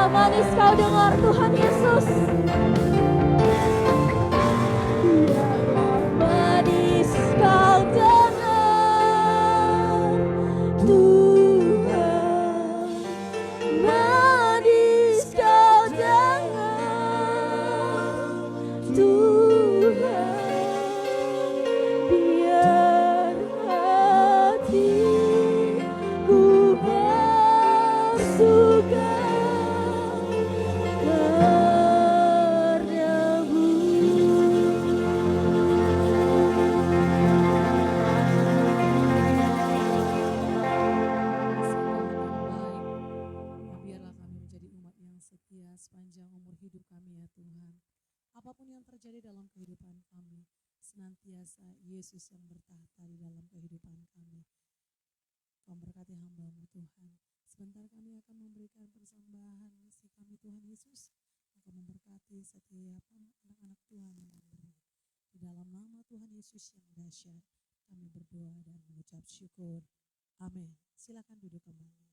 manis kau dengar Tuhan Yesus. Biarlah manis kau dengar Tuhan, manis kau dengar Tuhan. Biar hatiku bersuka sepanjang umur hidup kami ya Tuhan. Apapun yang terjadi dalam kehidupan kami, senantiasa Yesus yang bertahta di dalam kehidupan kami. Kau berkati hamba-Mu Tuhan. Sebentar kami akan memberikan persembahan misi kami Tuhan Yesus. Engkau memberkati setiap anak-anak Tuhan yang berdoa. Di dalam nama Tuhan Yesus yang dahsyat, kami berdoa dan mengucap syukur. Amin. Silakan duduk kembali.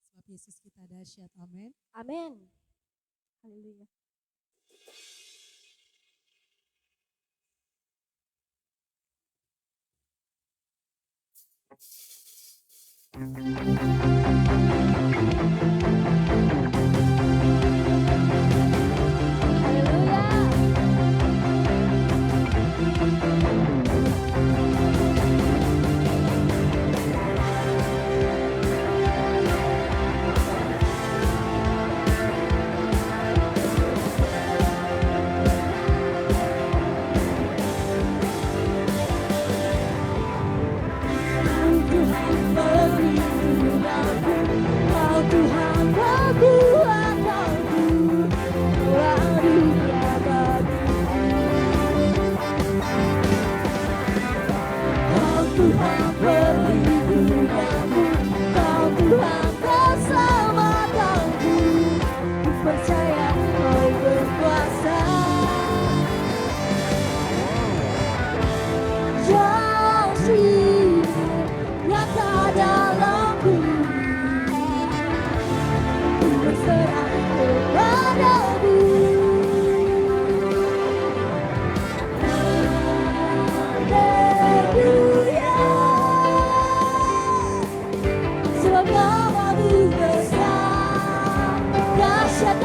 Sebab Yesus kita dahsyat. Amin. Amin. Haleluya.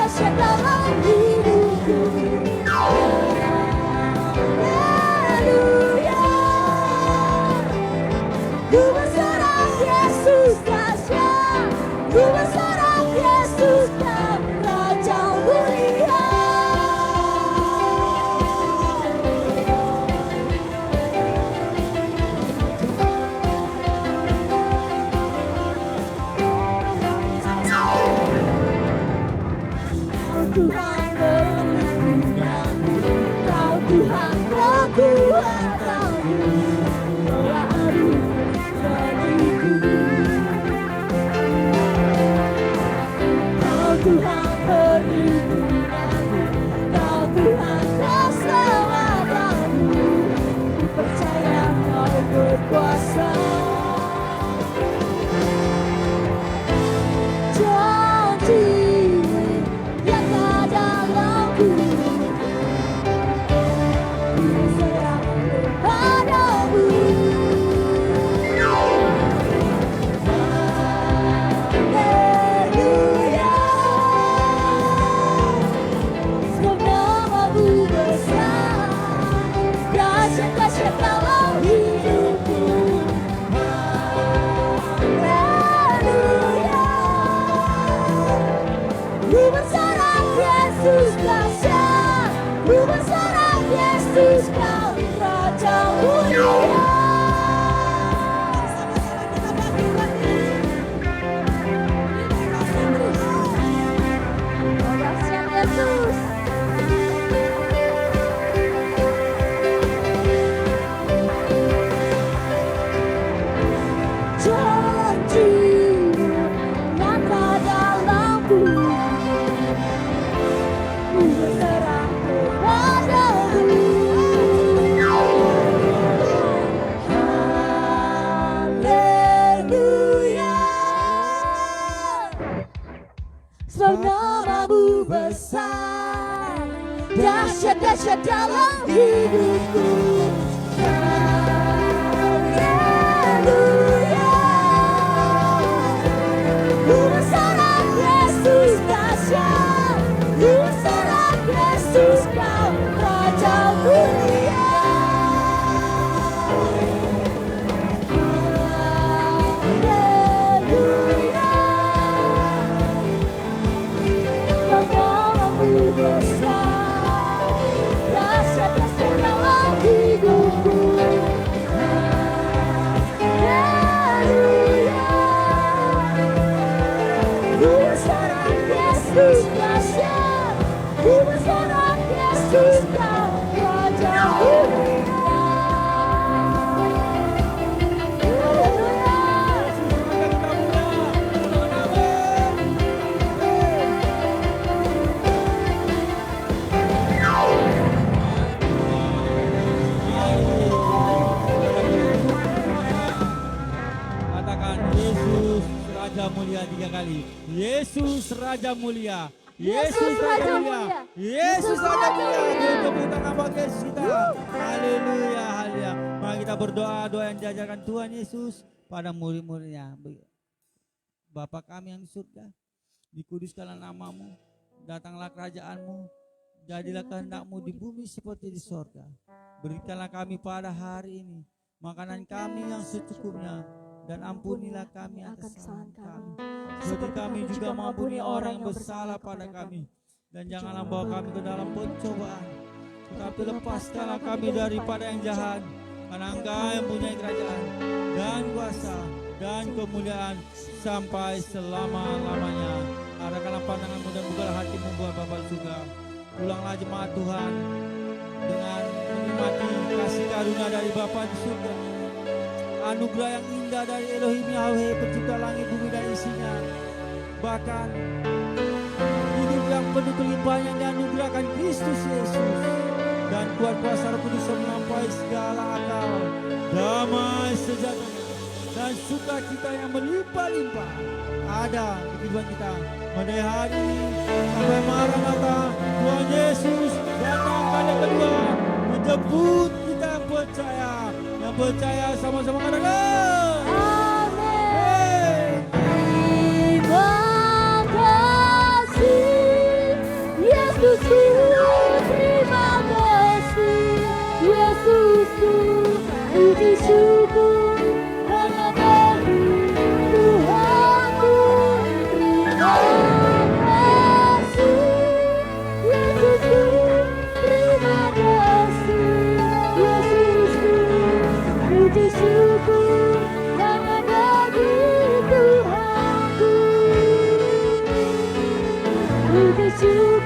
Dahsyat dalam hidupku. Haleluya. Ku bersorak Yesus dahsyat. Ku bersorak Yesus kau Raja mulia. Haleluya. Kau namamu besar. Dahsyat dalam hidupku. mulia 3 kali. Yesus Raja mulia. Yesus Raja mulia. Yesus Raja mulia. Tepuk tangan bagi Yesus kita. Haleluya, haleluya. Mari kita berdoa doa yang diajarkan Tuhan Yesus pada murid-muridnya. Bapa kami yang di surga, dikuduskanlah namamu, datanglah kerajaanmu, jadilah kehendakmu di bumi seperti di sorga. Berikanlah kami pada hari ini makanan kami yang secukupnya, dan ampunilah kami atas kesalahan kami, seperti kami juga mengampuni orang yang bersalah pada kami. Dan janganlah bawa kami ke dalam pencobaan, tetapi lepaskanlah kami daripada yang jahat. Karena Engkau yang punya kerajaan dan kuasa dan kemuliaan sampai selama-lamanya. Arahkanlah pandanganmu dan bukalah hatimu buat Bapa surga. Pulanglah jemaat Tuhan dengan menikmati kasih karunia dari Bapa di surga, anugerah yang indah dari Elohim Yahweh, pencipta langit bumi dan isinya. Bahkan hidup yang penuh kelimpahan yang dianugerahkan Kristus Yesus, dan kuat kuasa Roh Kudus yang melampaui segala akal, damai sejahtera dan sukacita yang melimpah-limpah ada di kehidupan kita. Pada hari ini sampai Maranatha, Tuhan Yesus datang kali kedua menjemput kita yang percaya sama-sama katakan Amin. Terima kasih Yesusku, terima kasih Yesusku, puji syukur hanya bagi Tuhanku. Terima kasih Yesusku, terima kasih Yesusku, puji syukur hanya bagi Tuhanku. Puji syukur